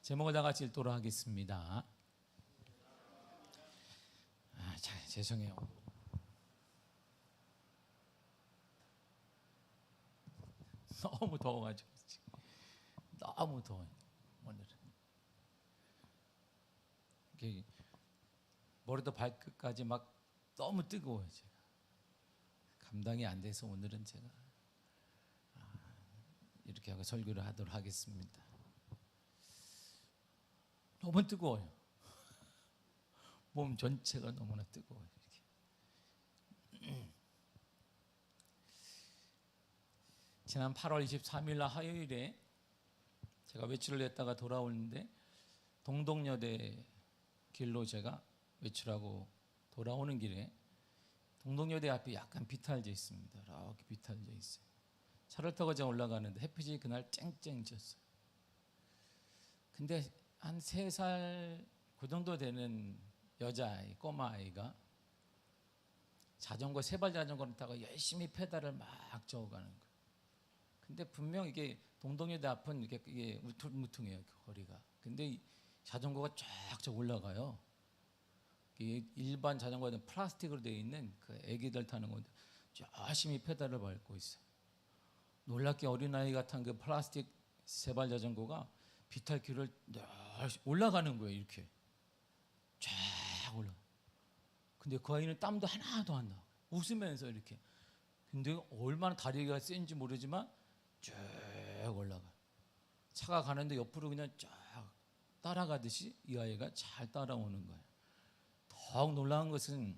제목을 다 같이 읽도록 하겠습니다. 죄송해요. 너무 더워가지고 지금. 너무 더워요 오늘은. 이게 머리도 발끝까지 막 너무 뜨거워요. 제가 감당이 안 돼서 오늘은 제가 이렇게 하고 설교를 하도록 하겠습니다. 너무 뜨거워요. 몸 전체가 너무나 뜨거워요. 이렇게. 지난 8월 23일 날 화요일에 제가 외출을 했다가 돌아오는데 동덕여대 길로 제가 외출하고 돌아오는 길에 동덕여대 앞에 약간 비탈져 있습니다. 이렇게 비탈져 있어요. 차를 타고 제가 올라가는데 햇빛이 그날 쨍쨍 졌어요. 근데 한 3살 그 정도 되는 여자아이, 꼬마아이가 자전거, 세발 자전거를 타고 열심히 페달을 막 저어가는 거예요. 근데 분명 이게 동덕여대 앞은 이게 울퉁불퉁해요, 거리가. 근데 자전거가 쫙쫙 올라가요. 일반 자전거는 플라스틱으로 되어 있는 그 애기들 타는 건데 열심히 페달을 밟고 있어요. 놀랍게 어린아이가 탄 그 플라스틱 세발 자전거가 비탈길을 올라가는 거예요. 이렇게 쫙 올라. 근데 그 아이는 땀도 하나도 안 나. 웃으면서 이렇게. 근데 얼마나 다리가 센지 모르지만 쭉 올라가. 차가 가는데 옆으로 그냥 쫙 따라가듯이 이 아이가 잘 따라오는 거예요. 더욱 놀라운 것은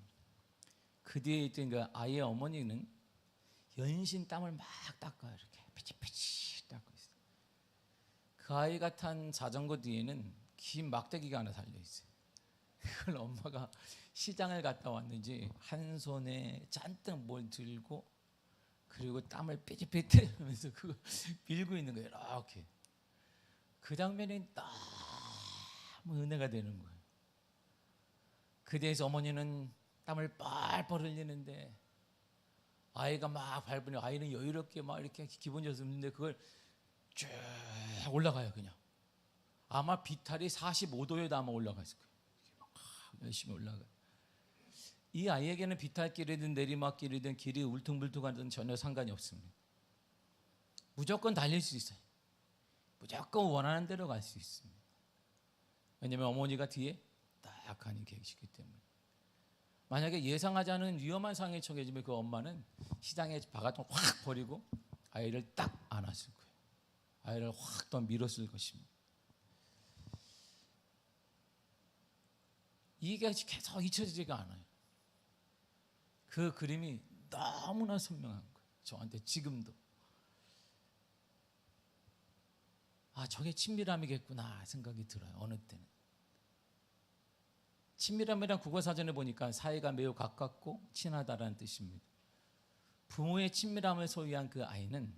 그 뒤에 있던 그 아이의 어머니는 연신 땀을 막 닦아요. 이렇게 피치피치 닦고 있어요. 그 아이가 탄 자전거 뒤에는 긴 막대기가 하나 달려 있어요. 그걸 엄마가 시장을 갔다 왔는지 한 손에 잔뜩 뭘 들고 그리고 땀을 삐질삐질 하면서 그거 밀고 있는 거예요. 이렇게. 그 장면이 너무 은혜가 되는 거예요. 그 뒤에서 어머니는 땀을 뻘뻘 흘리는데 아이가 막 밟으니 아이는 여유롭게 막 이렇게 기분 좋습니다. 그걸 쭉 올라가요. 그냥 아마 비탈이 45도에도 아마 올라갔을 거예요. 열심히 올라가요. 이 아이에게는 비탈길이든 내리막길이든 길이 울퉁불퉁하든 전혀 상관이 없습니다. 무조건 달릴 수 있어요. 무조건 원하는 대로 갈 수 있습니다. 왜냐하면 어머니가 뒤에 딱 가니 계시기 때문에. 만약에 예상하지 않은 위험한 상황에 처해지면 그 엄마는 시장에 바가지 확 버리고 아이를 딱 안았을 거예요. 아이를 확 더 밀었을 것입니다. 이게 계속 잊혀지지가 않아요. 그 그림이 너무나 선명한 거예요. 저한테 지금도. 저게 친밀함이겠구나 생각이 들어요. 어느 때는. 친밀함이란 국어사전에 보니까 사이가 매우 가깝고 친하다라는 뜻입니다. 부모의 친밀함을 소유한 그 아이는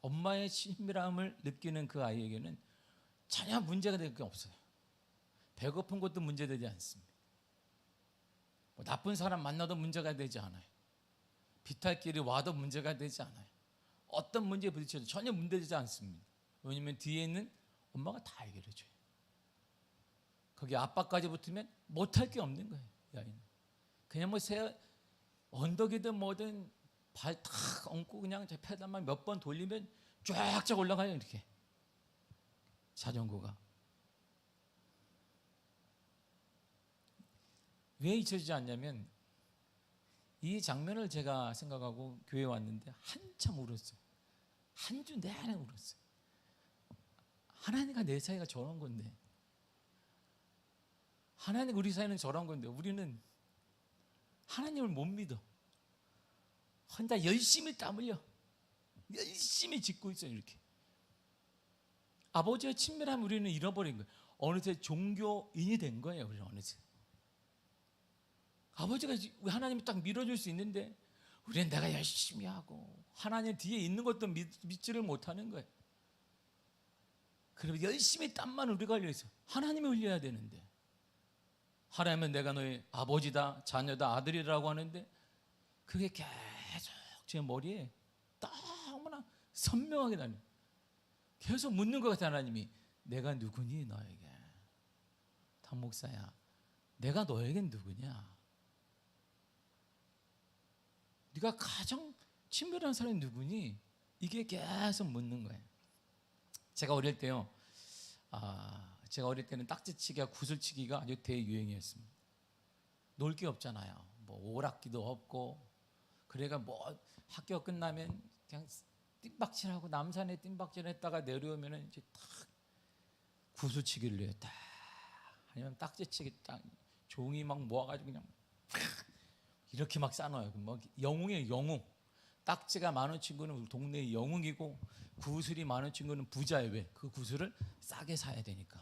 엄마의 친밀함을 느끼는 그 아이에게는 전혀 문제가 될 게 없어요. 배고픈 것도 문제되지 않습니다. 나쁜 사람 만나도 문제가 되지 않아요. 비탈길이 와도 문제가 되지 않아요. 어떤 문제에 부딪혀도 전혀 문제되지 않습니다. 왜냐하면 뒤에 있는 엄마가 다 해결해줘요. 거기 아빠까지 붙으면 못할 게 없는 거예요. 이 아이는. 그냥 언덕이든 뭐든 발 탁 얹고 그냥 페달만 몇 번 돌리면 쫙쫙 올라가요. 이렇게 자전거가. 왜 잊혀지지 않냐면 이 장면을 제가 생각하고 교회에 왔는데 한참 울었어요. 한 주 내내 울었어요. 하나님과 내 사이가 저런 건데, 하나님 우리 사이는 저런 건데 우리는 하나님을 못 믿어. 혼자 열심히 땀 흘려 열심히 짓고 있어요. 이렇게 아버지의 친밀함을 우리는 잃어버린 거예요. 어느새 종교인이 된 거예요. 우리는 어느새 아버지가 하나님이 딱 밀어줄 수 있는데 우리는 내가 열심히 하고 하나님 뒤에 있는 것도 믿지를 못하는 거예요. 그러면 열심히 땀만 우리가 흘려 있어요. 하나님이 흘려야 되는데 하나님은 내가 너의 아버지다, 자녀다, 아들이라고 하는데 그게 계속 제 머리에 너무나 선명하게 나요. 계속 묻는 것 같아요. 하나님이 내가 누구니 너에게? 담 목사야, 내가 너에겐 누구냐? 네가 가장 친밀한 사람이 누구니? 이게 계속 묻는 거예요. 제가 어릴 때요, 제가 어릴 때는 딱지치기와 구슬치기가 아주 대유행이었습니다. 놀 게 없잖아요. 뭐 오락기도 없고, 그래가 뭐 학교 끝나면 그냥 뜀박질하고 남산에 뜀박질했다가 내려오면은 이제 딱 구슬치기를 해요. 딱 아니면 딱지치기 딱 종이 막 모아가지고 그냥 이렇게 막 싸놔요. 뭐 영웅이에요, 영웅. 딱지가 많은 친구는 우리 동네의 영웅이고, 구슬이 많은 친구는 부자예요. 왜? 그 구슬을 싸게 사야 되니까.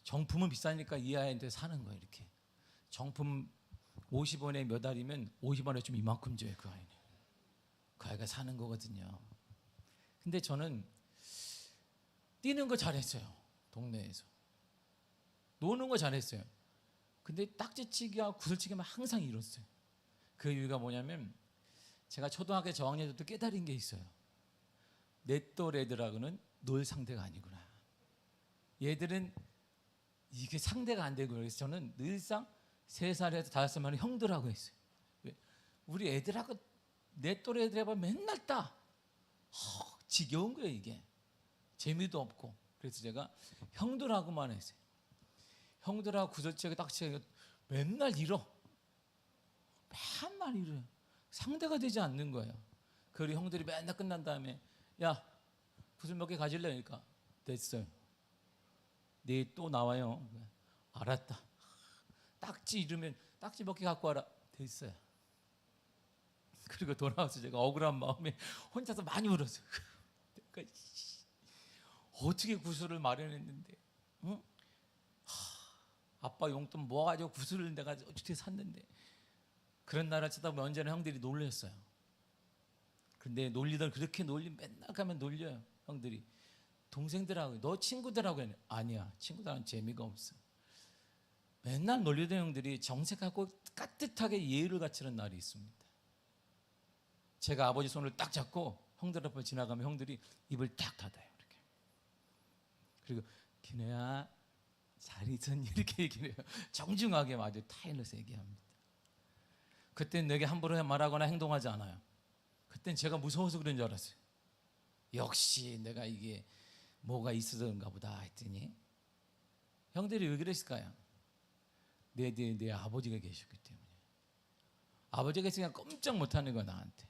정품은 비싸니까 이 아이한테 사는 거예요. 이렇게 정품 50원에 몇 알이면 50원에 좀 이만큼 줘요. 그 아이는. 그 아이가 사는 거거든요. 근데 저는 뛰는 거 잘했어요. 동네에서 노는 거 잘했어요. 근데 딱지치기와 구슬치기만 항상 잃었어요. 그 이유가 뭐냐면, 제가 초등학교 저학년 때 깨달은 게 있어요. 내 또래 애들하고는 놀 상대가 아니구나. 얘들은 이게 상대가 안 되고, 그래서 저는 늘상 3살에서 5살만 형들하고 했어요. 왜? 우리 애들하고 내 또래 애들하고 맨날 따. 지겨운 거예요. 이게 재미도 없고. 그래서 제가 형들하고만 했어요. 형들하고 구슬치기 딱지치기 맨날 잃어. 맨날 잃어요. 상대가 되지 않는 거예요. 그리고 형들이 맨날 끝난 다음에, 야, 구슬 몇 개 가질래? 그러니까 됐어요. 내일 또 나와요. 알았다. 딱지 잃으면 딱지 몇 개 갖고 와라. 됐어요. 그리고 돌아와서 제가 억울한 마음에 혼자서 많이 울었어요. 그러니까 어떻게 구슬을 마련했는데, 응? 아빠 용돈 모아가지고 구슬을 내가 어떻게 샀는데. 그런 날을 쳐다보면 언제나 형들이 놀렸어요. 근데 놀리던, 그렇게 맨날 가면 놀려요. 형들이 동생들하고, 너 친구들하고 해. 아니야, 친구들하고는 재미가 없어. 맨날 놀리던 형들이 정색하고 깍듯하게 예의를 갖추는 날이 있습니다. 제가 아버지 손을 딱 잡고 형들 앞을 지나가면 형들이 입을 딱 닫아요. 이렇게. 그리고 기내야 잘 있었니? 이렇게 얘기를 해요. 정중하게 아주 타일러서 얘기합니다. 그땐 내게 함부로 말하거나 행동하지 않아요. 그땐 제가 무서워서 그런 줄 알았어요. 역시 내가 이게 뭐가 있어서 그런가 보다 했더니, 형들이 왜 그랬을까요? 내 뒤에 내 아버지가 계셨기 때문에. 아버지가 있으니까 꼼짝 못하는 거야, 나한테.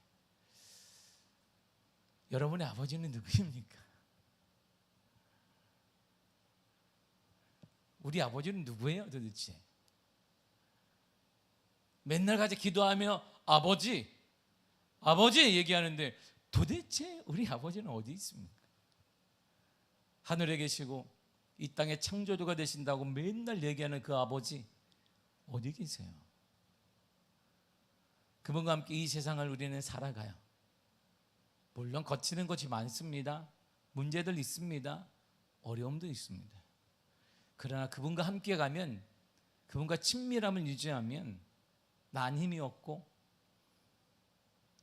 여러분의 아버지는 누구입니까? 우리 아버지는 누구예요 도대체? 맨날 같이 기도하며 아버지, 아버지 얘기하는데, 도대체 우리 아버지는 어디 있습니까? 하늘에 계시고 이 땅의 창조주가 되신다고 맨날 얘기하는 그 아버지 어디 계세요? 그분과 함께 이 세상을 우리는 살아가요. 물론 거치는 것이 많습니다. 문제들 있습니다. 어려움도 있습니다. 그러나 그분과 함께 가면, 그분과 친밀함을 유지하면 난 힘이 없고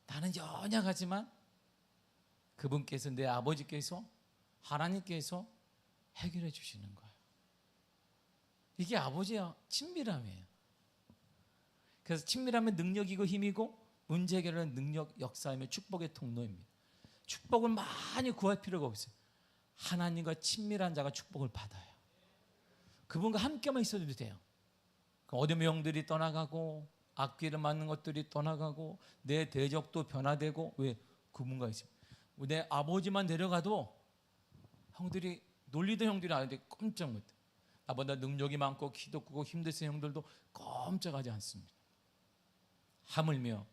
나는 연약하지만 그분께서, 내 아버지께서, 하나님께서 해결해 주시는 거예요. 이게 아버지와 친밀함이에요. 그래서 친밀함은 능력이고 힘이고, 문제 해결은 능력, 역사이며 축복의 통로입니다. 축복을 많이 구할 필요가 없어요. 하나님과 친밀한 자가 축복을 받아요. 그분과 함께만 있어도 돼요. 어둠의 영들이 떠나가고, 악기를 맞는 것들이 떠나가고, 내 대적도 변화되고. 왜? 그분과 있어요. 내 아버지만 데려가도 형들이, 놀리던 형들이 아는데 꼼짝 못해. 나보다 능력이 많고 키도 크고 힘드신 형들도 꼼짝하지 않습니다. 하물며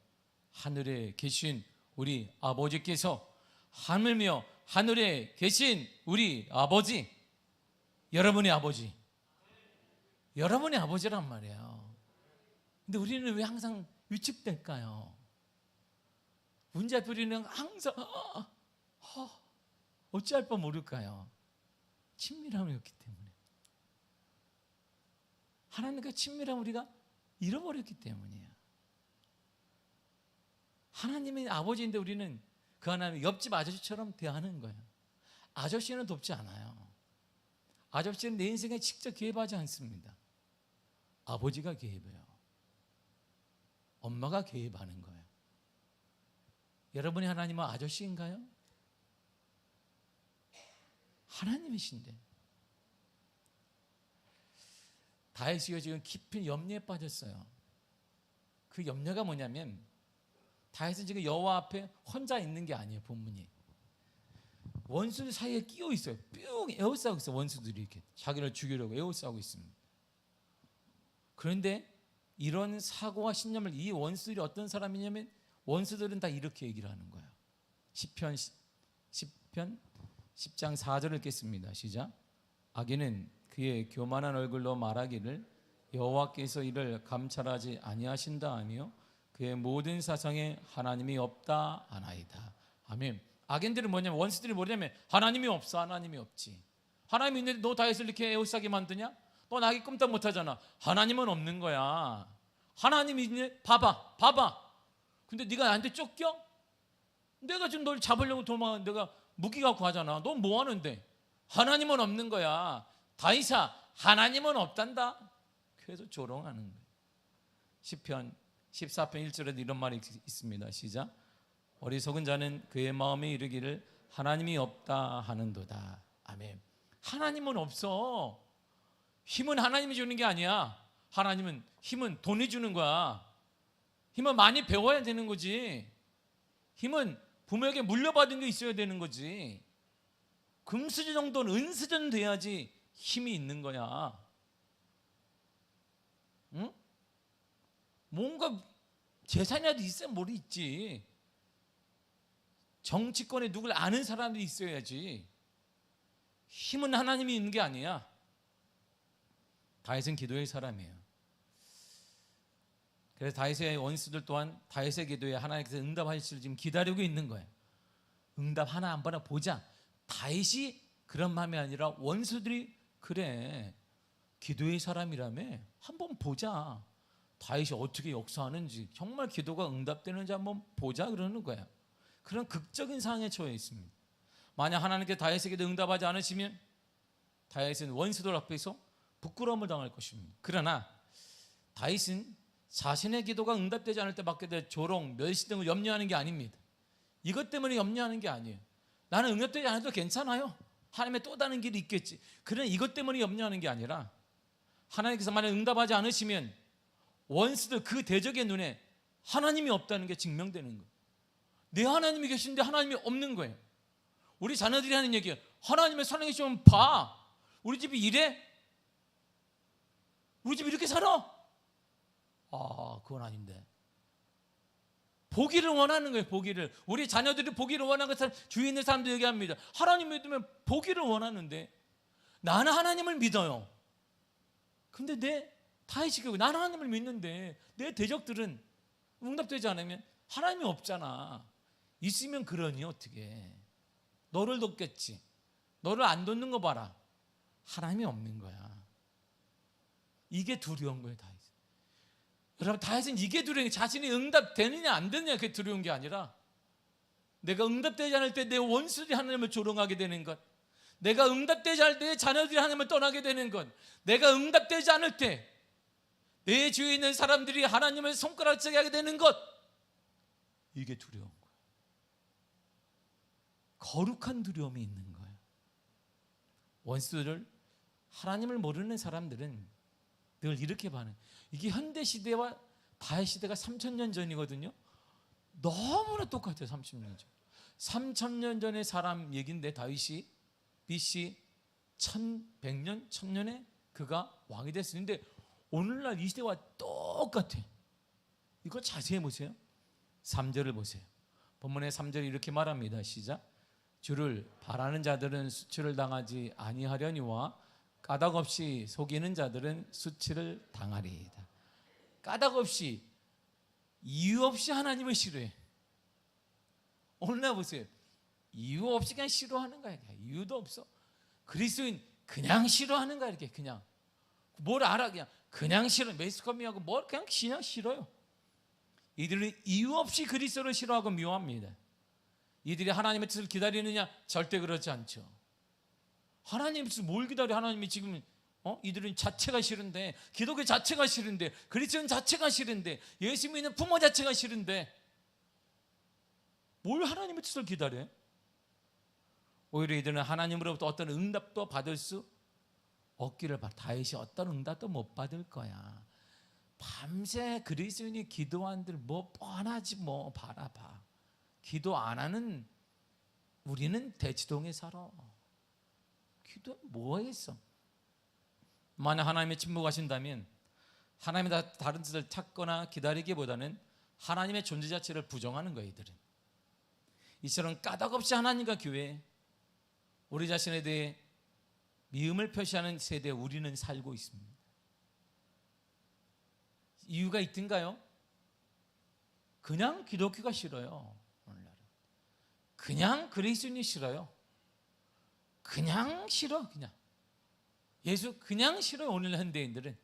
하늘에 계신 우리 아버지께서, 하물며 하늘에 계신 우리 아버지, 여러분의 아버지, 여러분의 아버지란 말이에요. 근데 우리는 왜 항상 위축될까요? 문제 우리는 항상 어찌할 바 모를까요? 친밀함이 없기 때문에. 하나님과 친밀함 우리가 잃어버렸기 때문이에요. 하나님의 아버지인데 우리는 그 하나님의 옆집 아저씨처럼 대하는 거예요. 아저씨는 돕지 않아요. 아저씨는 내 인생에 직접 개입하지 않습니다. 아버지가 개입해요. 엄마가 개입하는 거예요. 여러분이 하나님은 아저씨인가요? 하나님이신데. 다윗이 지금 깊은 염려에 빠졌어요. 그 염려가 뭐냐면 다윗은 지금 여호와 앞에 혼자 있는 게 아니에요. 본문이 원수들 사이에 끼어 있어요. 뿅 에워싸고 있어요. 원수들이 이렇게 자기를 죽이려고 에워싸고 있습니다. 그런데 이런 사고와 신념을 이 원수들이 어떤 사람이냐면 원수들은 다 이렇게 얘기를 하는 거예요. 시편 10장 4절을 읽겠습니다. 시작. 악인은 그의 교만한 얼굴로 말하기를 여호와께서 이를 감찰하지 아니하신다 하며 그의 모든 사상에 하나님이 없다 하나이다. 아멘. 악인들은 뭐냐면 원수들이 뭐냐면 하나님이 없어. 하나님이 없지. 하나님이 있는데 너 다윗을 이렇게 에워싸게 만드냐? 너 나기 꼼짝 못하잖아. 하나님은 없는 거야. 하나님이 있네. 봐봐. 근데 네가 나한테 쫓겨? 내가 지금 널 잡으려고 내가 무기 갖고 하잖아. 너 뭐 하는데? 하나님은 없는 거야. 다윗아, 하나님은 없단다. 그래서 조롱하는 거예요. 시편 14편 1절에 이런 말이 있습니다. 시작. 어리석은 자는 그의 마음에 이르기를 하나님이 없다 하는도다. 아멘. 하나님은 없어. 힘은 하나님이 주는 게 아니야. 힘은 돈이 주는 거야. 힘은 많이 배워야 되는 거지. 힘은 부모에게 물려받은 게 있어야 되는 거지. 금수저 정도는 은수저는 돼야지 힘이 있는 거야. 응? 뭔가 재산이라도 있어야 뭘 있지. 정치권에 누굴 아는 사람이 있어야지. 힘은 하나님이 있는 게 아니야. 다윗은 기도의 사람이에요. 그래서 다윗의 원수들 또한 다윗의 기도에 하나님께서 응답하실지를 지금 기다리고 있는 거예요. 응답 하나 안 받아 보자. 다윗이 그런 마음이 아니라 원수들이 그래 기도의 사람이라며 한번 보자. 다윗이 어떻게 역사하는지 정말 기도가 응답되는지 한번 보자 그러는 거야. 그런 극적인 상황에 처해 있습니다. 만약 하나님께 다윗에게 응답하지 않으시면 다윗은 원수들 앞에서 부끄러움을 당할 것입니다. 그러나 다윗은 자신의 기도가 응답되지 않을 때 받게 될 조롱, 멸시 등을 염려하는 게 아닙니다. 이것 때문에 염려하는 게 아니에요. 나는 응답되지 않아도 괜찮아요. 하나님의 또 다른 길이 있겠지. 그러나 이것 때문에 염려하는 게 아니라 하나님께서 만약 응답하지 않으시면 원수들 그 대적의 눈에 하나님이 없다는 게 증명되는 거예요. 내 하나님이 계신데 하나님이 없는 거예요. 우리 자녀들이 하는 얘기예요. 하나님의 사랑이 좀 봐. 우리 집이 이래? 우리 집이 이렇게 살아? 아, 그건 아닌데. 보기를 원하는 거예요. 보기를. 우리 자녀들이 보기를 원하는 것을 주위에 있는 사람들 얘기합니다. 하나님 믿으면 보기를 원하는데 나는 하나님을 믿어요. 근데 내 다윗이 나는 하나님을 믿는데 내 대적들은 응답되지 않으면 하나님이 없잖아. 있으면 그러니 어떻게. 너를 돕겠지. 너를 안 돕는 거 봐라. 하나님이 없는 거야. 이게 두려운 거예요. 다윗. 여러분 다윗은 이게 두려운 게 자신이 응답되느냐 안 되느냐 그게 두려운 게 아니라 내가 응답되지 않을 때 내 원수들이 하나님을 조롱하게 되는 것, 내가 응답되지 않을 때 내 자녀들이 하나님을 떠나게 되는 것, 내가 응답되지 않을 때 내 주위에 있는 사람들이 하나님을 손가락질하게 하게 되는 것, 이게 두려운 거예요. 거룩한 두려움이 있는 거예요. 원수들을 하나님을 모르는 사람들은 늘 이렇게 반응. 이게 현대 시대와 다윗 시대가 3000년 전이거든요. 너무나 똑같아요. 30년 전. 3000년 전의 사람 얘기인데 다윗이 BC 1100년, 1000년에 그가 왕이 됐었는데 오늘날 이 시대와 똑같아. 이거 자세히 보세요. 3절을 보세요. 본문의 3절이 이렇게 말합니다. 시작. 주를 바라는 자들은 수치를 당하지 아니하려니와 까닭 없이 속이는 자들은 수치를 당하리이다. 까닭 없이, 이유 없이 하나님을 싫어해. 오늘날 보세요. 이유 없이 그냥 싫어하는 거야. 이유도 없어. 그리스도인 그냥 싫어하는 거야. 이렇게 그냥 뭘 알아. 그냥 싫어. 매스컴이하고 뭘 그냥 싫어요. 이들은 이유 없이 그리스도를 싫어하고 미워합니다. 이들이 하나님의 뜻을 기다리느냐? 절대 그렇지 않죠. 하나님 뭘 기다려? 하나님이 지금 이들은 자체가 싫은데, 기독교 자체가 싫은데, 그리스도인 자체가 싫은데, 예수 믿는 부모 자체가 싫은데 뭘 하나님의 뜻을 기다려? 오히려 이들은 하나님으로부터 어떤 응답도 받을 수 없기를 바라. 다윗이 어떤 응답도 못 받을 거야. 밤새 그리스도인이 기도한들 뭐 뻔하지 뭐 바라봐. 기도 안 하는 우리는 대치동에 살아. 기도 뭐 했어? 만약 하나님의 침묵하신다면 하나님의 다른 뜻을 찾거나 기다리기보다는 하나님의 존재 자체를 부정하는 거예요. 이들은 이처럼 까닭없이 하나님과 교회, 우리 자신에 대해 미움을 표시하는 세대에 우리는 살고 있습니다. 이유가 있던가요? 그냥 기독교가 싫어요. 오늘날은 그냥 그리스도인이 싫어요. 그냥 싫어. 그냥 예수 그냥 싫어요. 오늘 현대인들은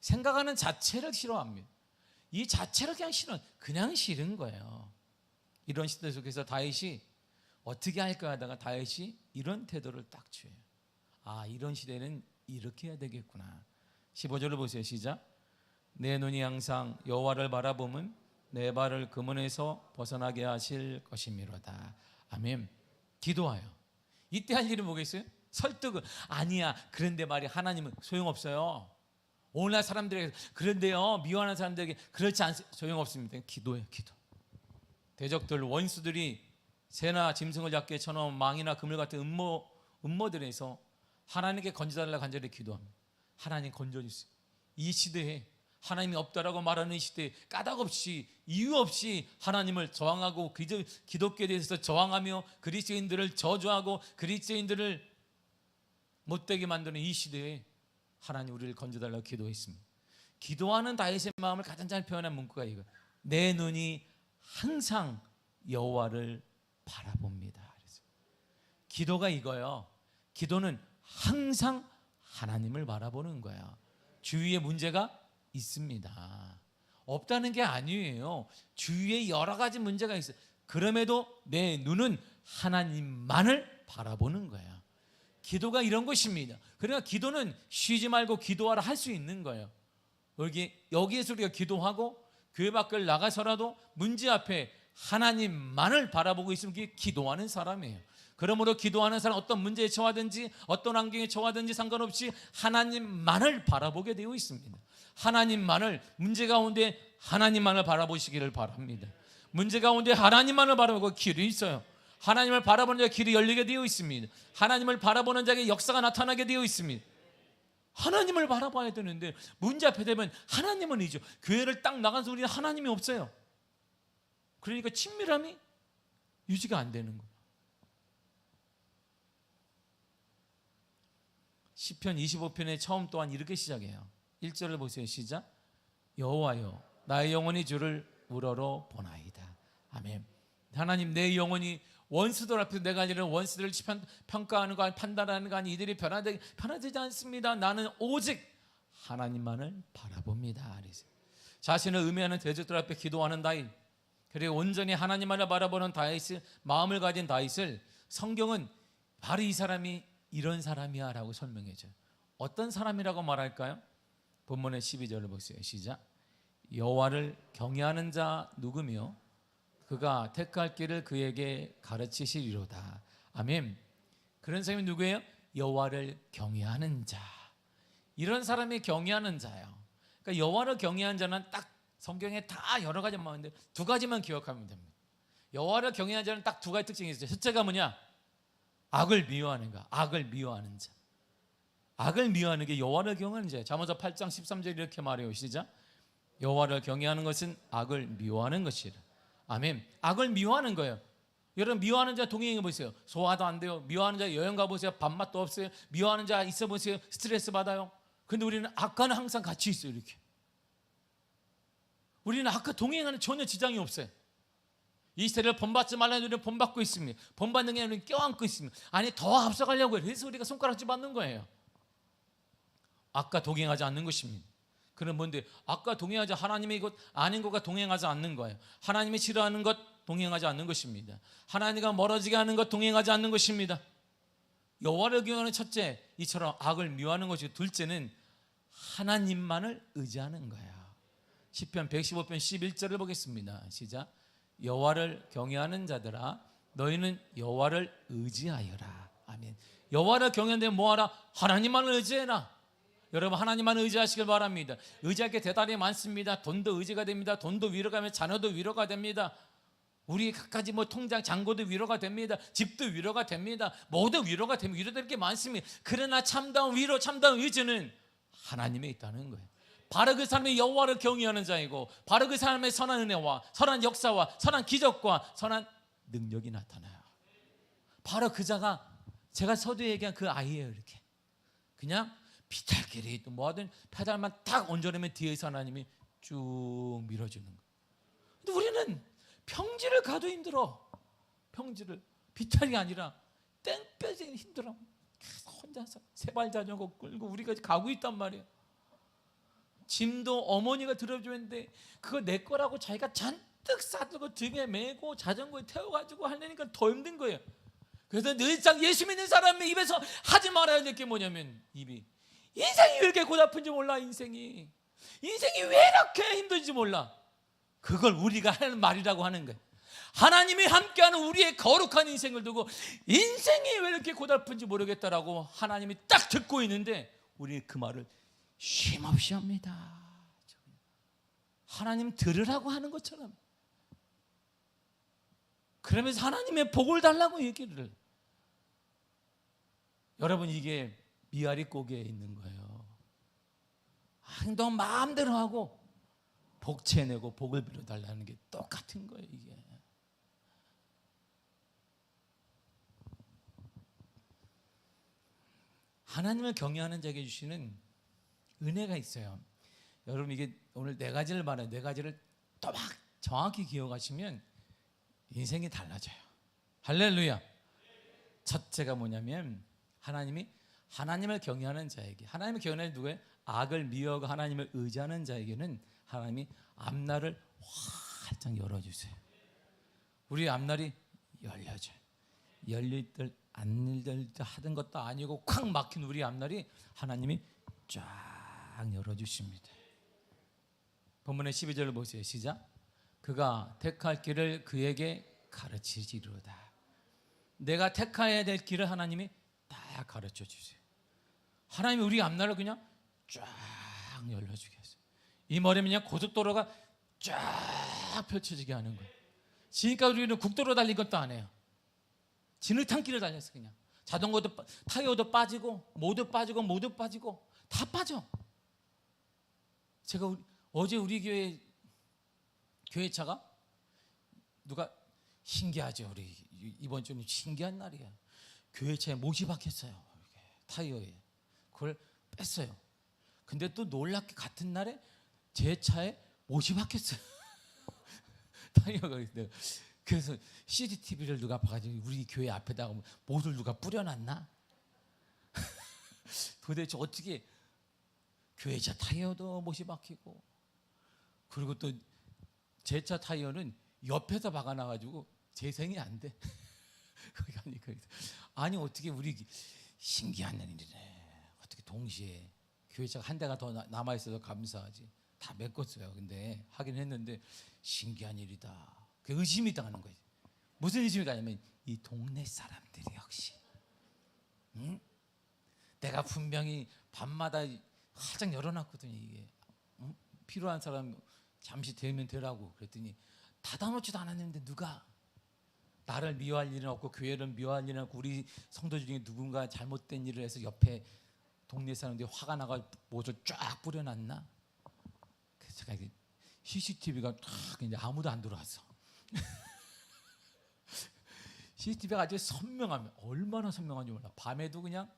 생각하는 자체를 싫어합니다. 이 자체를 그냥 싫어. 그냥 싫은 거예요. 이런 시대 속에서 다윗이 어떻게 할까 하다가 다윗이 이런 태도를 딱 취해요. 아, 이런 시대는 이렇게 해야 되겠구나. 15절을 보세요. 시작. 내 눈이 항상 여호와를 바라보면 내 발을 금은에서 벗어나게 하실 것이미로다. 아멘. 기도하여. 이때 할 일은 뭐겠어요? 설득은 아니야. 그런데 말이 하나님은 소용없어요. 오늘날 사람들에게 그런데요, 미워하는 사람들에게 그렇지 않습니다. 소용없습니다. 기도해요. 기도. 대적들, 원수들이 새나 짐승을 잡게 쳐놓은 망이나 그물 같은 음모들에서 하나님께 건져달라고 간절히 기도합니다. 하나님 건져주세요. 이 시대에 하나님이 없다라고 말하는 이 시대에 까닭없이 이유 없이 하나님을 저항하고 기독교에 대해서 저항하며 그리스도인들을 저주하고 그리스도인들을 못되게 만드는 이 시대에 하나님 우리를 건져달라고 기도했습니다. 기도하는 다윗의 마음을 가장 잘 표현한 문구가 이거. 내 눈이 항상 여호와를 바라봅니다. 기도가 이거예요. 기도는 항상 하나님을 바라보는 거야. 주위에 문제가 있습니다. 없다는 게 아니에요. 주위에 여러 가지 문제가 있어요. 그럼에도 내 눈은 하나님만을 바라보는 거야. 기도가 이런 것입니다. 그러니까 기도는 쉬지 말고 기도하라 할 수 있는 거예요. 여기에서 우리가 기도하고 교회 밖을 나가서라도 문제 앞에 하나님만을 바라보고 있으면 그게 기도하는 사람이에요. 그러므로 기도하는 사람 어떤 문제에 처하든지 어떤 환경에 처하든지 상관없이 하나님만을 바라보게 되어 있습니다. 하나님만을, 문제 가운데 하나님만을 바라보시기를 바랍니다. 문제 가운데 하나님만을 바라보고 길이 있어요. 하나님을 바라보는 자의 길이 열리게 되어 있습니다. 하나님을 바라보는 자에게 역사가 나타나게 되어 있습니다. 하나님을 바라봐야 되는데 문제 앞에 되면 하나님은 이죠. 교회를 딱 나가서 우리는 하나님이 없어요. 그러니까 친밀함이 유지가 안 되는 거예요. 시편 25편의 처음 또한 이렇게 시작해요. 1절을 보세요. 시작. 여호와여 나의 영혼이 주를 우러러 보나이다. 아멘. 하나님, 내 영혼이 원수들 앞에서 내가 아니라 원수들을 평가하는 거 아니 판단하는 거 아니 이들이 변화되지 않습니다. 나는 오직 하나님만을 바라봅니다. 그래서 자신을 의미하는 대적들 앞에 기도하는 다윗, 그리고 온전히 하나님만을 바라보는 다윗을, 마음을 가진 다윗을 성경은 바로 이 사람이 이런 사람이야 라고 설명해줘요. 어떤 사람이라고 말할까요? 본문의 12절을 보세요. 시작. 여호와를 경외하는 자 누구며 그가 택할 길을 그에게 가르치시리로다. 아멘. 그런 사람이 누구예요? 여호와를 경외하는 자. 이런 사람이 경외하는 자예요. 그러니까 여호와를 경외하는 자는 딱 성경에 다 여러 가지 많은데 두 가지만 기억하면 됩니다. 여호와를 경외하는 자는 딱 두 가지 특징이 있어요. 첫째가 뭐냐? 악을 미워하는 거. 악을 미워하는 자. 악을 미워하는 게 여호와를 경외하는 자예요. 잠언서 8장 13절 이렇게 말해요. 시작. 여호와를 경외하는 것은 악을 미워하는 것이라. 아멘. 악을 미워하는 거예요. 여러분 미워하는 자 동행해 보세요. 소화도 안 돼요. 미워하는 자 여행 가보세요. 밥맛도 없어요. 미워하는 자 있어 보세요. 스트레스 받아요. 근데 우리는 악과는 항상 같이 있어요. 이렇게 우리는 악과 동행하는 전혀 지장이 없어요. 이 세대를 본받지 말라는 우리는 본받고 있습니다. 본받는 게 우리는 껴안고 있습니다. 아니 더 앞서가려고 해요. 그래서 우리가 손가락질 받는 거예요. 악과 동행하지 않는 것입니다. 그럼 뭔데? 악과 동행하지, 하나님의 것 아닌 것과 동행하지 않는 거예요. 하나님이 싫어하는 것 동행하지 않는 것입니다. 하나님과 멀어지게 하는 것 동행하지 않는 것입니다. 여호와를 경외하는 첫째, 이처럼 악을 미워하는 것이고, 둘째는 하나님만을 의지하는 거야. 시편 115편 11절을 보겠습니다. 시작. 여호와를 경외하는 자들아, 너희는 여호와를 의지하여라. 아멘. 여호와를 경외하는데 뭐하라? 하나님만을 의지해라. 여러분, 하나님만 의지하시길 바랍니다. 의지할 게 대단히 많습니다. 돈도 의지가 됩니다. 돈도 위로가 되면 자녀도 위로가 됩니다. 우리 갖가지 통장 잔고도 위로가 됩니다. 집도 위로가 됩니다. 모두 위로가 됩니다. 위로될 게 많습니다. 그러나 참다운 위로, 참다운 의지는 하나님에 있다는 거예요. 바로 그 사람이 여호와를 경외하는 자이고, 바로 그 사람의 선한 은혜와 선한 역사와 선한 기적과 선한 능력이 나타나요. 바로 그 자가 제가 서두에 얘기한 그 아이예요. 이렇게 그냥 비탈길이 또 뭐하든 페달만 딱 얹어내면 뒤에서 하나님이 쭉 밀어주는 거예요. 근데 우리는 평지를 가도 힘들어. 평지를, 비탈이 아니라 땡볕이 힘들어. 혼자서 세발 자전거 끌고 우리가 가고 있단 말이에요. 짐도 어머니가 들어주는데 그거 내 거라고 자기가 잔뜩 싸들고 등에 메고 자전거에 태워가지고 하려니까 더 힘든 거예요. 그래서 늘상 예수 믿는 사람의 입에서 하지 말아야 될 게 뭐냐면, 입이 인생이 왜 이렇게 고달픈지 몰라. 인생이 왜 이렇게 힘든지 몰라. 그걸 우리가 하는 말이라고 하는 거예요. 하나님이 함께하는 우리의 거룩한 인생을 두고 인생이 왜 이렇게 고달픈지 모르겠다라고 하나님이 딱 듣고 있는데 우리 그 말을 쉼없이 합니다. 하나님 들으라고 하는 것처럼. 그러면서 하나님의 복을 달라고 얘기를. 여러분, 이게 미아리 고개에 있는 거예요. 행동 마음대로 하고 복채내고 복을 빌어달라는 게 똑같은 거예요. 이게 하나님을 경외하는 자에게 주시는 은혜가 있어요. 여러분, 이게 오늘 네 가지를 말해요. 네 가지를 또 막 정확히 기억하시면 인생이 달라져요. 할렐루야. 첫째가 뭐냐면, 하나님을 경외하는 자에게, 하나님을 경외하는 누구예요? 악을 미워하고 하나님을 의지하는 자에게는 하나님이 앞날을 활짝 열어주세요. 우리 앞날이 열려져요. 열릴 듯 안 열릴 듯 하던 것도 아니고 콱 막힌 우리 앞날이 하나님이 쫙 열어주십니다. 본문의 12절을 보세요. 시작. 그가 택할 길을 그에게 가르치시리로다. 내가 택해야 될 길을 하나님이 딱 가르쳐 주세요. 하나님이 우리 앞날을 그냥 쫙 열려주겠어요. 이 머리면 그냥 고속도로가 쫙 펼쳐지게 하는 거예요. 지금까지 우리는 국도로 달린 것도 안 해요. 진흙탕길을 달렸어. 그냥 자전거도 타이어도 빠지고 모두 빠지고 다 빠져. 제가 어제 우리 교회 차가 누가 신기하죠. 우리 이번 주는 신기한 날이야. 교회 차에 못이 박혔어요. 타이어에. 그걸 뺐어요. 근데 또 놀랍게 같은 날에 제 차에 못이 박혔어요. 타이어가. 그래서 CCTV를 누가 봐가지고 우리 교회 앞에다가 못을 누가 뿌려놨나? 도대체 어떻게 교회 차 타이어도 못이 박히고, 그리고 또 제 차 타이어는 옆에서 박아놔가지고 재생이 안 돼. 아니 어떻게 우리 신기한 일이네. 어떻게 동시에 교회 차가 한 대가 더 남아 있어서 감사하지. 다 메꿨어요. 근데 하긴 했는데 신기한 일이다. 그 의심이 당하는 거예요. 무슨 의심이 가냐면 이 동네 사람들이 역시, 응? 내가 분명히 밤마다 활짝 열어놨거든요. 이게 필요한 사람 잠시 되면 되라고 그랬더니 닫아놓지도 않았는데 누가 나를 미워할 일은 없고 교회를 미워할 일은 없고 우리 성도 중에 누군가 잘못된 일을 해서 옆에 동네 사람들이 화가 나가 못을 쫙 뿌려놨나? 그래서 제가 CCTV가 탁 이제 아무도 안 들어왔어. CCTV가 아주 선명하면 얼마나 선명한지 몰라. 밤에도 그냥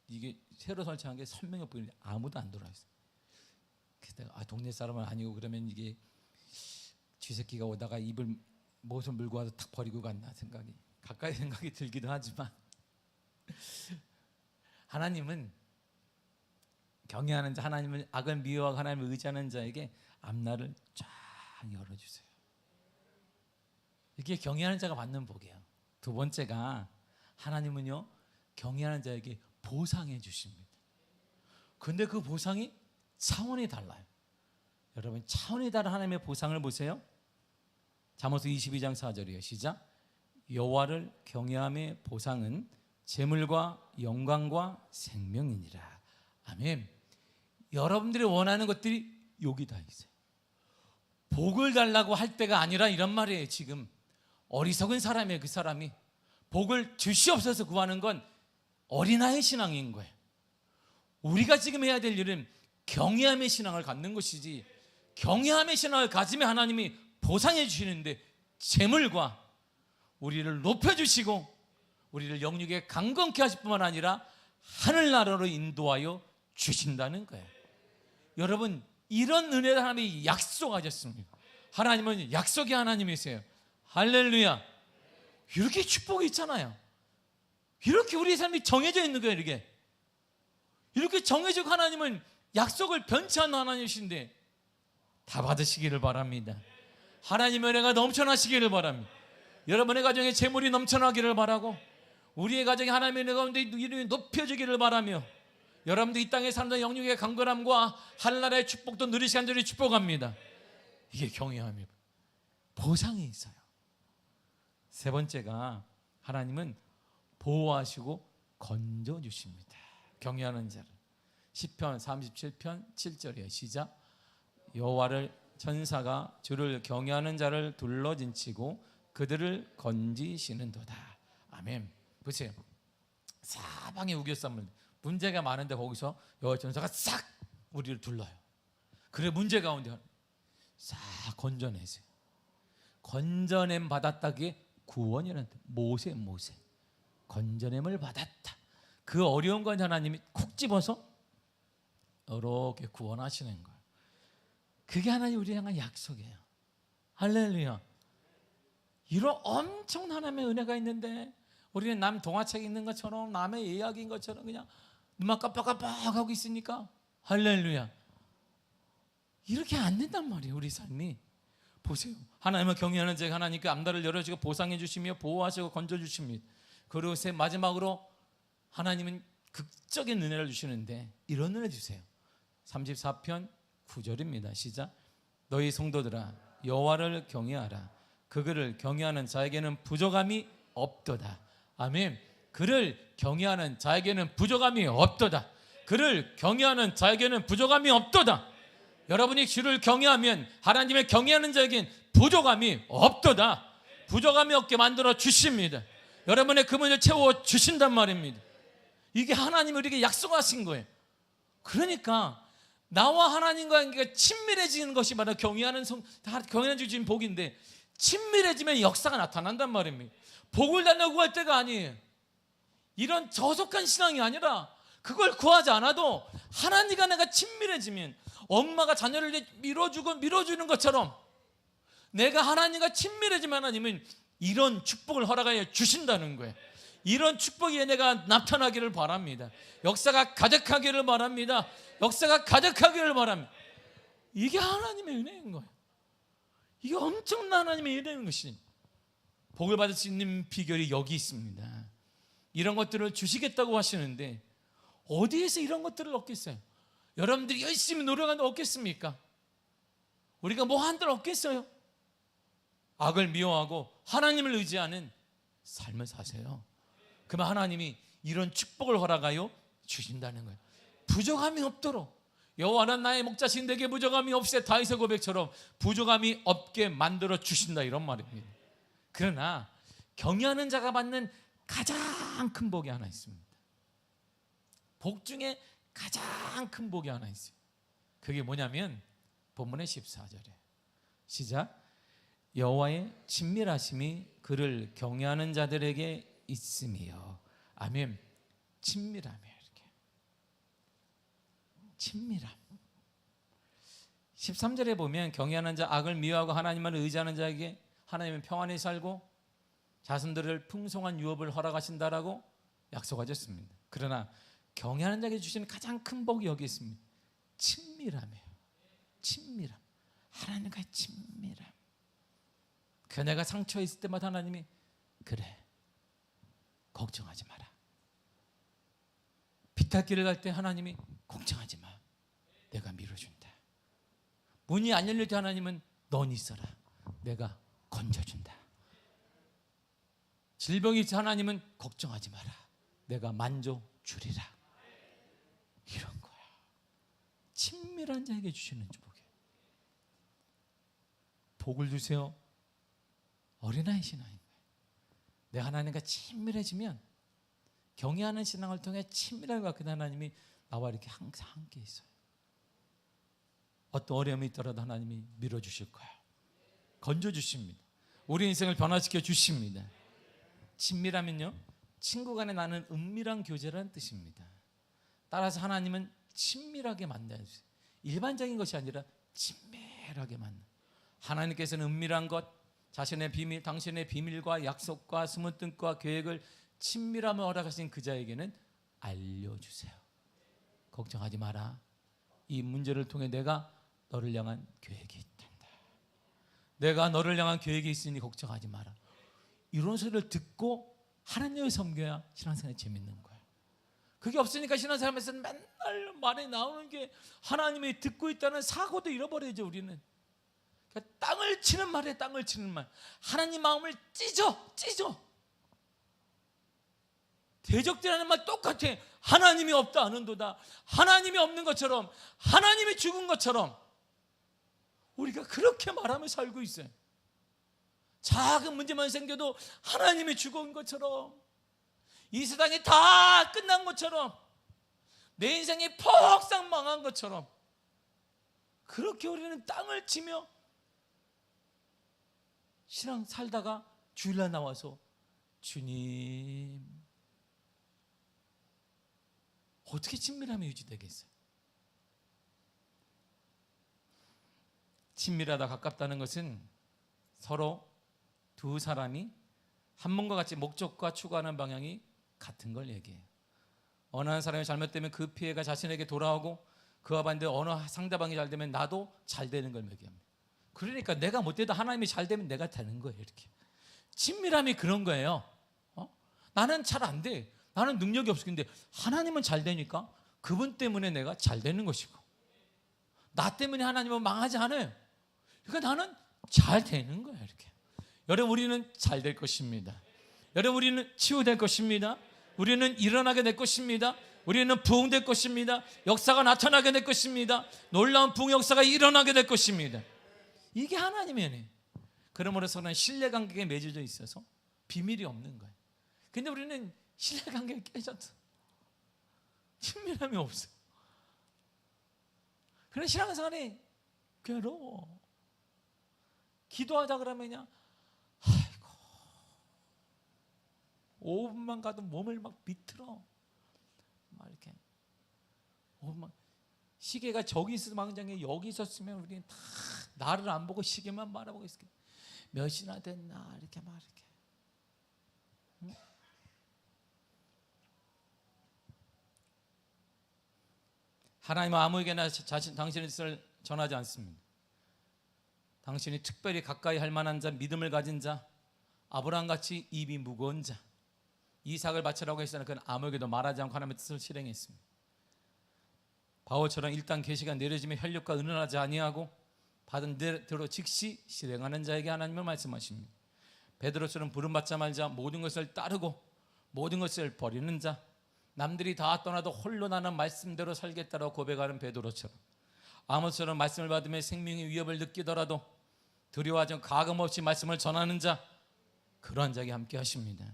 이게 새로 설치한 게 선명해 보이는데 아무도 안 들어왔어. 그래서 내가 동네 사람은 아니고 그러면 이게 쥐새끼가 오다가 입을 못을 물고 와서 탁 버리고 갔나 가까이 생각이 들기도 하지만 하나님은 경외하는 자, 하나님을 악을 미워하고 하나님을 의지하는 자에게 앞날을 쫙 열어주세요. 이게 경외하는 자가 받는 복이에요. 두 번째가 하나님은요 경외하는 자에게 보상해 주십니다. 근데 그 보상이 차원이 달라요. 여러분, 차원이 다른 하나님의 보상을 보세요. 잠언서 22장 4절이에요. 시작. 여호와를 경외함의 보상은 재물과 영광과 생명이니라. 아멘. 여러분들이 원하는 것들이 여기 다 있어요. 복을 달라고 할 때가 아니라 이런 말이에요. 지금 어리석은 사람이에요. 그 사람이 복을 주시옵소서 구하는 건 어린아이 신앙인 거예요. 우리가 지금 해야 될 일은 경외함의 신앙을 갖는 것이지, 경외함의 신앙을 가지면 하나님이 보상해 주시는데 재물과 우리를 높여주시고 우리를 영육에 강건케 하실 뿐만 아니라 하늘나라로 인도하여 주신다는 거예요. 여러분, 이런 은혜를 하나님이 약속하셨습니다. 하나님은 약속의 하나님이세요. 할렐루야. 이렇게 축복이 있잖아요. 이렇게 우리의 삶이 정해져 있는 거예요. 이렇게 정해져 하나님은 약속을 변치 않는 하나님이신데 다 받으시기를 바랍니다. 하나님의 은혜가 넘쳐나시기를 바랍니다. 여러분의 가정에 재물이 넘쳐나기를 바라고, 우리의 가정에 하나님의 은혜 가운데 이름이 높여지기를 바라며, 여러분들 이 땅에 사는 영육의 강건함과 하늘나라의 축복도 누리시간 들이 축복합니다. 이게 경외함이에요. 보상이 있어요. 세 번째가 하나님은 보호하시고 건져주십니다. 경외하는 자를. 시편 37편 7절이에요. 시작. 여호와를 천사가 주를 경외하는 자를 둘러진치고 그들을 건지시는도다. 아멘. 보세요. 사방에 우겨싸면 문제가 많은데 거기서 여호와 천사가 싹 우리를 둘러요. 그래 문제 가운데 싹 건져내세요. 건져냄 받았다기에 구원이라는 뜻. 모세 건져냄을 받았다. 그 어려운 건 하나님이 콕 집어서 이렇게 구원하시는 거예요. 그게 하나님 우리 향한 약속이에요. 할렐루야. 이런 엄청난 하나님의 은혜가 있는데 우리는 남 동화책 읽는 것처럼 남의 이야기인 것처럼 그냥 눈만 깜빡깜빡하고 있으니까, 할렐루야, 이렇게 안 된단 말이에요. 우리 삶이. 보세요. 하나님을 경외하는 자가 하나님께 암달을 열어주고 보상해 주시며 보호하시고 건져주십니다. 그리고 마지막으로 하나님은 극적인 은혜를 주시는데 이런 은혜 주세요. 34편 9절입니다. 시작. 너희 성도들아 여호와를 경외하라. 그를 경외하는 자에게는 부족함이 없도다. 아멘. 그를 경외하는 자에게는 부족함이 없도다. 그를 경외하는 자에게는 부족함이 없도다. 여러분이 주를 경외하면 하나님의 경외하는 자에게는 부족함이 없도다. 부족함이 없게 만들어 주십니다. 여러분의 금은을 채워 주신단 말입니다. 이게 하나님이 우리에게 약속하신 거예요. 그러니까 나와 하나님과 관계가 친밀해지는 것이 바로 경외하는 주신 복인데, 친밀해지면 역사가 나타난단 말입니다. 복을 달라고 구할 때가 아니에요. 이런 저속한 신앙이 아니라 그걸 구하지 않아도 하나님과 내가 친밀해지면, 엄마가 자녀를 밀어주는 것처럼 내가 하나님과 친밀해지면 하나님은 이런 축복을 허락하여 주신다는 거예요. 이런 축복이 내가 나타나기를 바랍니다. 역사가 가득하기를 바랍니다. 역사가 가득하기를 바랍니다. 이게 하나님의 은혜인 거예요. 이게 엄청난 하나님의 은혜인 것이, 복을 받을 수 있는 비결이 여기 있습니다. 이런 것들을 주시겠다고 하시는데 어디에서 이런 것들을 얻겠어요? 여러분들이 열심히 노력하는데 얻겠습니까? 우리가 뭐 한들 얻겠어요? 악을 미워하고 하나님을 의지하는 삶을 사세요. 그러면 하나님이 이런 축복을 허락하여 주신다는 거예요. 부족함이 없도록. 여호와는 나의 목자신 내게 부족함이 없으되 다윗의 고백처럼 부족함이 없게 만들어 주신다, 이런 말입니다. 그러나 경외하는 자가 받는 가장 큰 복이 하나 있습니다. 복 중에 가장 큰 복이 하나 있어요. 그게 뭐냐면 본문의 14절에 시작. 여호와의 친밀하심이 그를 경외하는 자들에게 있으며. 아멘. 친밀함이에요. 이렇게 친밀함. 13절에 보면 경외하는 자, 악을 미워하고 하나님을 의지하는 자에게 하나님은 평안히 살고 자손들을 풍성한 유업을 허락하신다라고 약속하셨습니다. 그러나 경외하는 자에게 주시는 가장 큰 복이 여기 있습니다. 친밀함이에요. 친밀함. 하나님과의 친밀함. 그 내가 상처에 있을 때마다 하나님이 그래, 걱정하지 마라. 세탁기를 갈 때 하나님이 걱정하지 마, 내가 밀어준다. 문이 안 열릴 때 하나님은 넌 있어라, 내가 건져준다. 질병이 있어 하나님은 걱정하지 마라, 내가 만져 주리라. 이런 거야. 친밀한 자에게 주시는 축복이에요. 복을 주세요. 어린아이 신앙인 거예요. 내가 하나님과 친밀해지면 경외하는 신앙을 통해 친밀함을 갖게 된 하나님이 나와 이렇게 항상 함께 있어요. 어떤 어려움이 있더라도 하나님이 밀어주실 거예요. 건져주십니다. 우리 인생을 변화시켜 주십니다. 친밀하면요, 친구 간에 나는 은밀한 교제라는 뜻입니다. 따라서 하나님은 친밀하게 만나주세요. 일반적인 것이 아니라 친밀하게 만나. 하나님께서는 은밀한 것, 자신의 비밀, 당신의 비밀과 약속과 숨은 뜻과 계획을 친밀함을 허락하신 그 자에게는 알려주세요. 걱정하지 마라, 이 문제를 통해 내가 너를 향한 계획이 있단다. 내가 너를 향한 계획이 있으니 걱정하지 마라. 이런 소리를 듣고 하나님을 섬겨야 신앙생활이 재밌는 거예요. 그게 없으니까 신앙생활에서 맨날 말에 나오는 게 하나님이 듣고 있다는 사고도 잃어버려야죠. 우리는 그러니까 땅을 치는 말에 땅을 치는 말, 하나님 마음을 찢어 대적되라는 말 똑같아. 하나님이 없다 하는도다. 하나님이 없는 것처럼, 하나님이 죽은 것처럼 우리가 그렇게 말하며 살고 있어요. 작은 문제만 생겨도 하나님이 죽은 것처럼, 이 세상이 다 끝난 것처럼, 내 인생이 폭삭 망한 것처럼 그렇게 우리는 땅을 치며 신앙 살다가 주일날 나와서 주님, 어떻게 친밀함이 유지되겠어요? 친밀하다, 가깝다는 것은 서로 두 사람이 한 몸과 같이 목적과 추구하는 방향이 같은 걸 얘기해요. 어느 한 사람이 잘못되면 그 피해가 자신에게 돌아오고, 그와 반대로 어느 상대방이 잘 되면 나도 잘 되는 걸 얘기합니다. 그러니까 내가 못돼도 하나님이 잘 되면 내가 되는 거예요. 이렇게 친밀함이 그런 거예요. 나는 잘 안 돼, 나는 능력이 없어. 근데 하나님은 잘 되니까 그분 때문에 내가 잘 되는 것이고, 나 때문에 하나님은 망하지 않아요. 그러니까 나는 잘 되는 거예요. 이렇게. 여러분, 우리는 잘 될 것입니다. 여러분, 우리는 치유될 것입니다. 우리는 일어나게 될 것입니다. 우리는 부흥될 것입니다. 역사가 나타나게 될 것입니다. 놀라운 부흥 역사가 일어나게 될 것입니다. 이게 하나님의 은혜예요. 그러므로서는 신뢰관계에 맺어져 있어서 비밀이 없는 거예요. 근데 우리는 신뢰관계가 깨졌어. 친밀함이 없어. 그런 신앙생활이 괴로워. 기도하자 그러면 그냥 아이고 5분만 가도 몸을 막 비틀어. 막 이렇게 5분만, 시계가 저기 있어서 망장에 여기 있었으면 우리는 다 나를 안 보고 시계만 바라보고 있을게. 몇이나 됐나 이렇게 막 이렇게. 응? 하나님은 아무에게나 당신의 뜻을 전하지 않습니다. 당신이 특별히 가까이 할 만한 자, 믿음을 가진 자, 아브라함같이 입이 무거운 자, 이삭을 바치라고 했으나 그는 아무에게도 말하지 않고 하나님의 뜻을 실행했습니다. 바울처럼 일단 계시가 내려지면 혈육과 의논하지 아니하고 받은 대로 즉시 실행하는 자에게 하나님을 말씀하십니다. 베드로처럼 부름받자 말자 모든 것을 따르고 모든 것을 버리는 자, 남들이 다 떠나도 홀로 나는 말씀대로 살겠다고 고백하는 베드로처럼, 아모스처럼 말씀을 받으며 생명의 위협을 느끼더라도 두려워하지 가감 없이 말씀을 전하는 자, 그러한 자에게 함께 하십니다.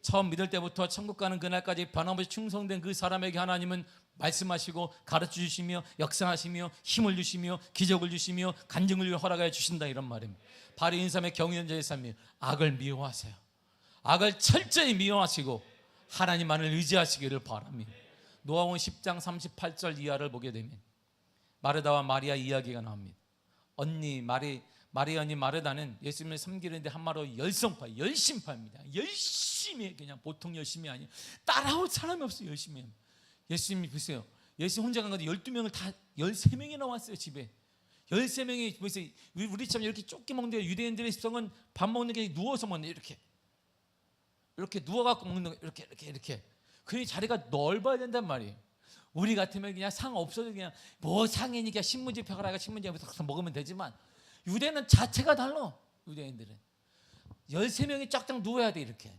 처음 믿을 때부터 천국 가는 그날까지 변함없이 충성된 그 사람에게 하나님은 말씀하시고 가르쳐 주시며 역사하시며 힘을 주시며 기적을 주시며 간증을 허락하여 주신다, 이런 말입니다. 바로 인삼의 경외한 자의 삶이에요. 악을 미워하세요. 악을 철저히 미워하시고 하나님만을 의지하시기를 바랍니다. 노아원 10장 38절 이하를 보게 되면 마르다와 마리아 이야기가 나옵니다. 마리아 언니 마르다는 예수님을 섬기는데 한마디로 열성파, 열심파입니다. 열심히, 그냥 보통 열심이 아니에요. 따라올 사람이 없어요. 열심히 해요. 예수님이 보세요. 예수님 혼자 간 건데 12명을 다 13명이나 왔어요. 집에 13명이 보세요. 우리처럼 이렇게 쫓기 먹는데 유대인들의 습성은 밥 먹는 게 누워서 먹는, 이렇게 누워갖고 먹는 거, 이렇게 그러니 자리가 넓어야 된단 말이에요. 우리 같으면 그냥 상 없어도 그냥 뭐 상이니까 신문지 펴가라가 신문지에 먹으면 되지만 유대는 자체가 달라. 유대인들은 13명이 쫙쫙 누워야 돼. 이렇게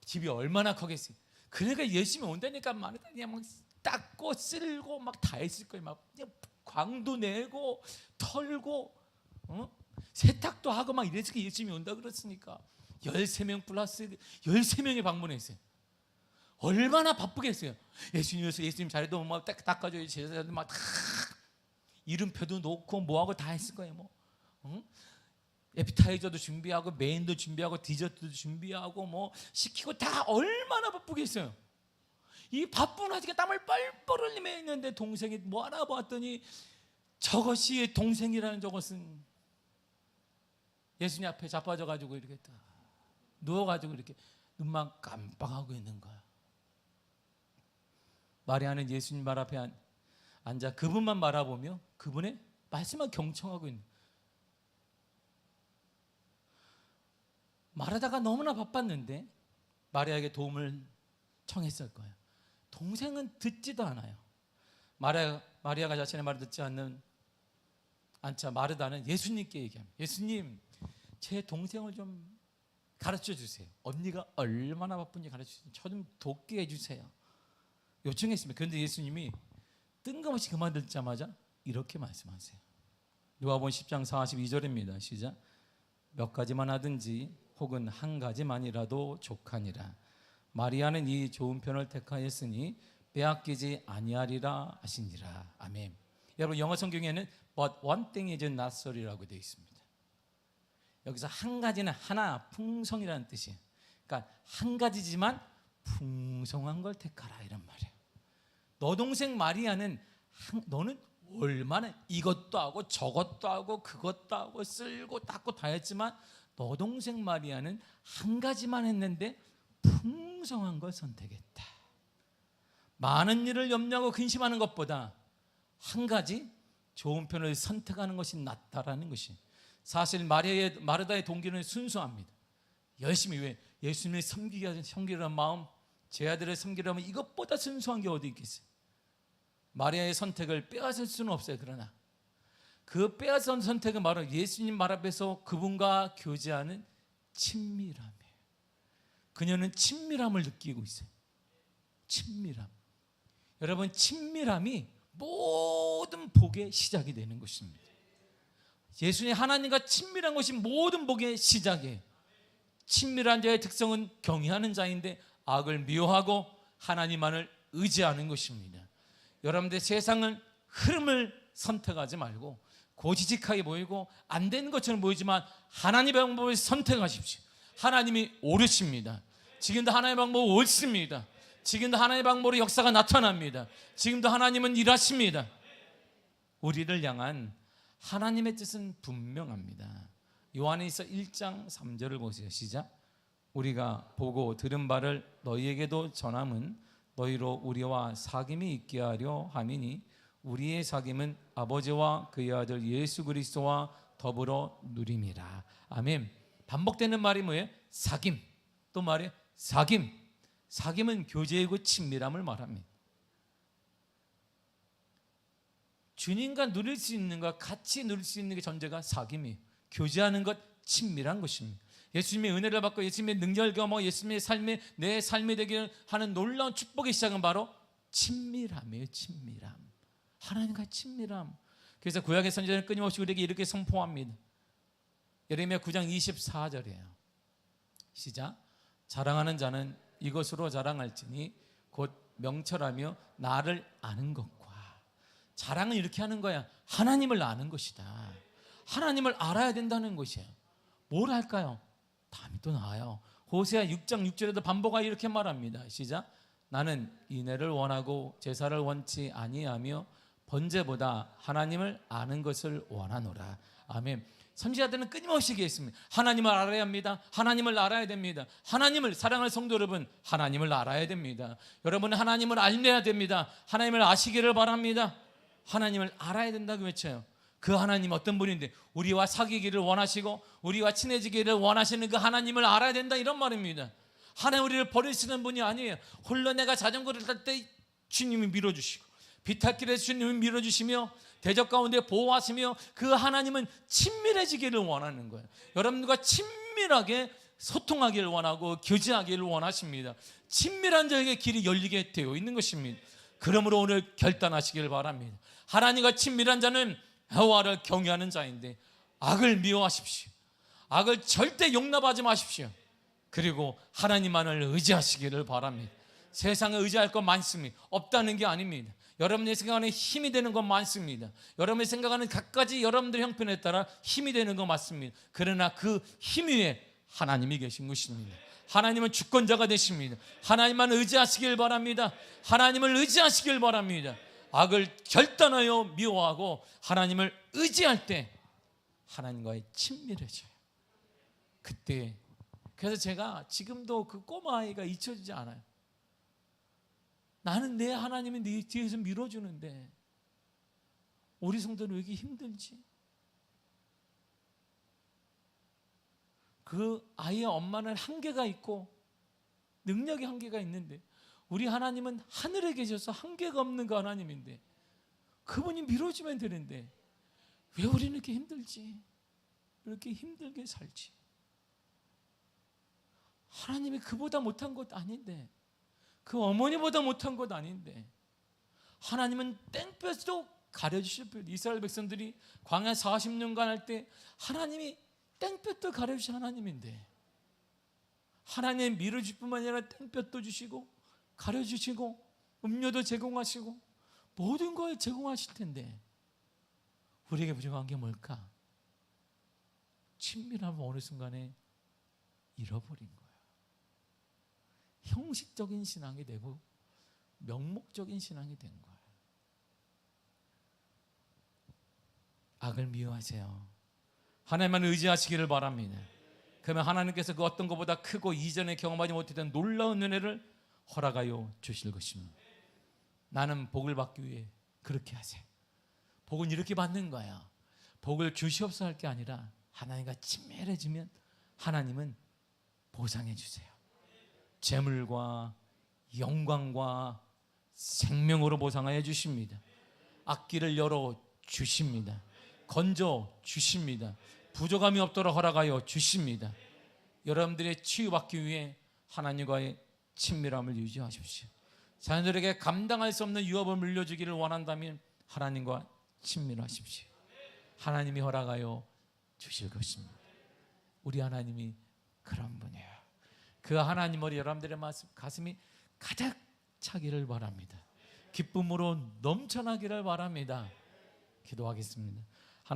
집이 얼마나 크겠어요. 그러니까 열심히 온다니까 말이다. 그냥 막 닦고 쓸고 막 다 했을 거예요. 막 그냥 광도 내고 털고 세탁도 하고 막 이래서 열심히 온다 그랬으니까 13명 플러스 13명이 방문했어요. 얼마나 바쁘겠어요. 예수님 자리도 막 닦아줘요. 제자들 막 다 이름표도 놓고 뭐하고 다 했을 거예요. 뭐 에피타이저도 준비하고 메인도 준비하고 디저트도 준비하고 뭐 시키고 다 얼마나 바쁘겠어요. 이 바쁜 와중에 땀을 뻘뻘 흘리며 있는데 동생이 뭐 하나 봤더니 저것이 동생이라는 저것은 예수님 앞에 자빠져가지고 이렇게 딱 누워가지고 이렇게 눈만 깜빡하고 있는 거야. 마리아는 예수님 발 앞에 앉아 그분만 바라보며 그분의 말씀만 경청하고 있는. 마르다가 너무나 바빴는데 마리아에게 도움을 청했을 거예요. 동생은 듣지도 않아요. 마리아가 자신의 말을 듣지 않자 마르다는 예수님께 얘기합니다. 예수님, 제 동생을 좀 가르쳐 주세요. 언니가 얼마나 바쁜지 가르쳐 주세요. 저 좀 돕게 해주세요. 요청했습니다. 그런데 예수님이 뜬금없이 그만 듣자마자 이렇게 말씀하세요. 누가복음 10장 42절입니다. 시작. 몇 가지만 하든지 혹은 한 가지만이라도 족하니라. 마리아는 이 좋은 편을 택하였으니 빼앗기지 아니하리라 하시니라. 아멘. 여러분 영어 성경에는 But one thing is not so라고 되어 있습니다. 여기서 한 가지는 하나, 풍성이라는 뜻이에요. 그러니까 한 가지지만 풍성한 걸 택하라 이런 말이에요. 너 동생 마리아는 너는 얼마나 이것도 하고 저것도 하고 그것도 하고 쓸고 닦고 다 했지만 너 동생 마리아는 한 가지만 했는데 풍성한 걸 선택했다. 많은 일을 염려하고 근심하는 것보다 한 가지 좋은 편을 선택하는 것이 낫다라는 것이. 사실 마르다의 동기는 순수합니다. 열심히 왜 예수님을 섬기려는 마음, 제 아들을 섬기려면 이것보다 순수한 게 어디 있겠어요. 마리아의 선택을 빼앗을 수는 없어요. 그러나 그 빼앗은 선택은 바로 예수님 말 앞에서 그분과 교제하는 친밀함이에요. 그녀는 친밀함을 느끼고 있어요. 친밀함. 여러분 친밀함이 모든 복의 시작이 되는 것입니다. 예수님 하나님과 친밀한 것이 모든 복의 시작이에요. 친밀한 자의 특성은 경외하는 자인데 악을 미워하고 하나님만을 의지하는 것입니다. 여러분들 세상은 흐름을 선택하지 말고 고지식하게 보이고 안 되는 것처럼 보이지만 하나님의 방법을 선택하십시오. 하나님이 옳으십니다. 지금도 하나님의 방법은 옳습니다. 지금도 하나님의 방법으로 역사가 나타납니다. 지금도 하나님은 일하십니다. 우리를 향한 하나님의 뜻은 분명합니다. 요한에서 1장 3절을 보세요. 시작. 우리가 보고 들은 바를 너희에게도 전함은 너희로 우리와 사귐이 있게 하려 함이니 우리의 사귐은 아버지와 그의 아들 예수 그리스도와 더불어 누림이라. 아멘. 반복되는 말이 뭐예요? 사귐. 또 말이에요. 사귐. 사귐은 교제이고 친밀함을 말합니다. 주님과 누릴 수 있는 것, 같이 누릴 수 있는 게 전제가 사귐이에요. 교제하는 것, 친밀한 것입니다. 예수님의 은혜를 받고 예수님의 능력을 경험하고 예수님의 삶에 내 삶이 되기를 하는 놀라운 축복의 시작은 바로 친밀함이에요. 친밀함. 하나님과 친밀함. 그래서 구약의 선지자는 끊임없이 우리에게 이렇게 선포합니다. 예레미야 9장 24절이에요. 시작. 자랑하는 자는 이것으로 자랑할지니 곧 명철하며 나를 아는 것과. 자랑은 이렇게 하는 거야. 하나님을 아는 것이다. 하나님을 알아야 된다는 것이에요. 뭘 할까요? 다음이 또 나와요. 호세아 6장 6절에도 반복하여 이렇게 말합니다. 시작. 나는 인애를 원하고 제사를 원치 아니하며 번제보다 하나님을 아는 것을 원하노라. 아멘. 선지자들은 끊임없이 얘기했습니다. 하나님을 알아야 합니다. 하나님을 알아야 됩니다. 하나님을 사랑할 성도 여러분, 하나님을 알아야 됩니다. 여러분은 하나님을 알려야 됩니다. 하나님을 아시기를 바랍니다. 하나님을 알아야 된다고 외쳐요. 그 하나님 어떤 분인데 우리와 사귀기를 원하시고 우리와 친해지기를 원하시는 그 하나님을 알아야 된다 이런 말입니다. 하나님 우리를 버리시는 분이 아니에요. 홀로 내가 자전거를 탈 때 주님이 밀어주시고 비탈길에서 주님을 밀어주시며 대적 가운데 보호하시며 그 하나님은 친밀해지기를 원하는 거예요. 여러분과 친밀하게 소통하기를 원하고 교제하기를 원하십니다. 친밀한 자에게 길이 열리게 되어 있는 것입니다. 그러므로 오늘 결단하시기를 바랍니다. 하나님과 친밀한 자는 여호와를 경외하는 자인데 악을 미워하십시오. 악을 절대 용납하지 마십시오. 그리고 하나님만을 의지하시기를 바랍니다. 세상에 의지할 것 많습니다. 없다는 게 아닙니다. 여러분의 생각하는 힘이 되는 건 많습니다. 여러분이 생각하는 갖가지 여러분들의 형편에 따라 힘이 되는 건 맞습니다. 그러나 그 힘 위에 하나님이 계신 것입니다. 하나님은 주권자가 되십니다. 하나님만 의지하시길 바랍니다. 하나님을 의지하시길 바랍니다. 악을 결단하여 미워하고 하나님을 의지할 때 하나님과의 친밀해져요. 그때 그래서 제가 지금도 그 꼬마 아이가 잊혀지지 않아요. 나는 내 하나님이 네 뒤에서 밀어주는데 우리 성도는 왜 이렇게 힘들지? 그 아이의 엄마는 한계가 있고 능력이 한계가 있는데 우리 하나님은 하늘에 계셔서 한계가 없는 그 하나님인데 그분이 밀어주면 되는데 왜 우리는 이렇게 힘들지? 이렇게 힘들게 살지? 하나님이 그보다 못한 것 아닌데 그 어머니보다 못한 것 아닌데 하나님은 땡볕도 가려주실 분. 이스라엘 백성들이 광야 40년간 할 때 하나님이 땡볕도 가려주신 하나님인데 하나님 밀어줄 뿐만 아니라 땡볕도 주시고 가려주시고 음료도 제공하시고 모든 걸 제공하실 텐데 우리에게 부족한 게 뭘까? 친밀함을 어느 순간에 잃어버린 거예요. 형식적인 신앙이 되고 명목적인 신앙이 된 거예요. 악을 미워하세요. 하나님만 의지하시기를 바랍니다. 그러면 하나님께서 그 어떤 것보다 크고 이전에 경험하지 못했던 놀라운 은혜를 허락하여 주실 것입니다. 나는 복을 받기 위해 그렇게 하세요. 복은 이렇게 받는 거야. 복을 주시옵소서 할 게 아니라 하나님과 친밀해지면 하나님은 보상해 주세요. 재물과 영광과 생명으로 보상하여 주십니다. 악기를 열어 주십니다. 건져 주십니다. 부족함이 없도록 허락하여 주십니다. 여러분들의 치유받기 위해 하나님과의 친밀함을 유지하십시오. 자녀들에게 감당할 수 없는 유업을 물려주기를 원한다면 하나님과 친밀하십시오. 하나님이 허락하여 주실 것입니다. 우리 하나님이 그런 분이에요. 그 하나님을 여러분들의 가슴이 가득 차기를 바랍니다. 기쁨으로 넘쳐나기를 바랍니다. 기도하겠습니다.